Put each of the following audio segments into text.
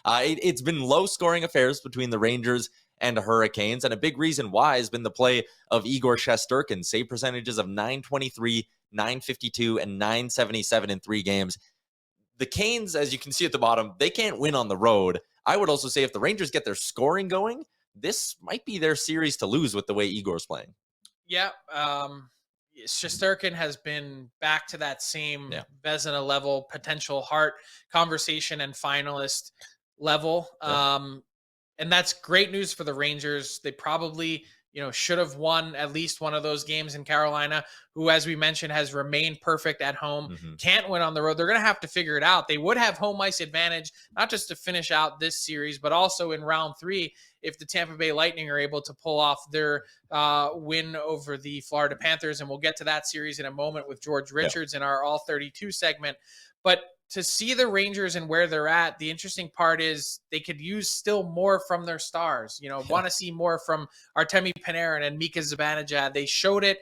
It's been low-scoring affairs between the Rangers and Hurricanes, and a big reason why has been the play of Igor Shesterkin. Save percentages of .923, .952, and .977 in 3 games. The Canes, as you can see at the bottom, they can't win on the road. I would also say if the Rangers get their scoring going, this might be their series to lose with the way Igor's playing. Yeah, Shesterkin has been back to that same Vezina level, potential Hart conversation and finalist level. And that's great news for the Rangers. They probably, should have won at least one of those games in Carolina, who, as we mentioned, has remained perfect at home, can't win on the road. They're going to have to figure it out. They would have home ice advantage, not just to finish out this series, but also in round 3, if the Tampa Bay Lightning are able to pull off their win over the Florida Panthers. And we'll get to that series in a moment with George Richards in our All 32 segment. But to see the Rangers and where they're at, the interesting part is they could use still more from their stars. Want to see more from Artemi Panarin and Mika Zibanejad. They showed it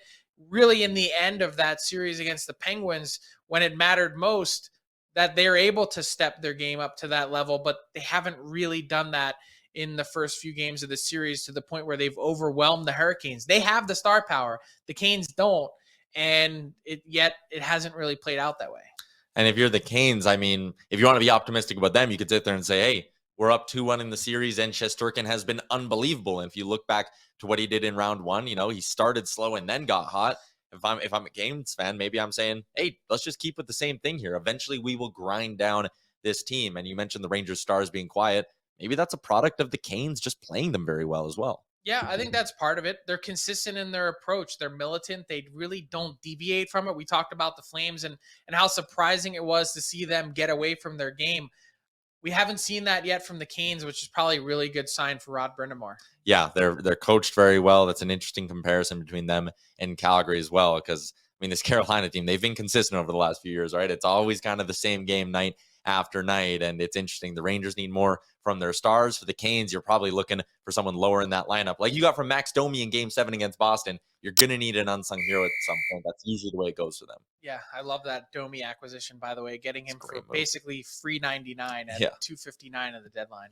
really in the end of that series against the Penguins when it mattered most, that they're able to step their game up to that level, but they haven't really done that in the first few games of the series to the point where they've overwhelmed the Hurricanes. They have the star power. The Canes don't, and yet it hasn't really played out that way. And if you're the Canes, I mean, if you want to be optimistic about them, you could sit there and say, hey, we're up 2-1 in the series, and Shesterkin has been unbelievable. And if you look back to what he did in round 1, he started slow and then got hot. If I'm a Canes fan, maybe I'm saying, hey, let's just keep with the same thing here. Eventually, we will grind down this team. And you mentioned the Rangers stars being quiet. Maybe that's a product of the Canes just playing them very well as well. Yeah, I think that's part of it. They're consistent in their approach. They're militant. They really don't deviate from it. We talked about the Flames and how surprising it was to see them get away from their game. We haven't seen that yet from the Canes, which is probably a really good sign for Rod Brind'Amour. Yeah, they're coached very well. That's an interesting comparison between them and Calgary as well, because, this Carolina team, they've been consistent over the last few years, right? It's always kind of the same game night after night, and it's interesting. The Rangers need more from their stars. For the Canes, you're probably looking for someone lower in that lineup. Like you got from Max Domi in Game 7 against Boston, you're going to need an unsung hero at some point. That's usually the way it goes for them. Yeah, I love that Domi acquisition, by the way, getting him for basically free $99 at $2.59 of the deadline.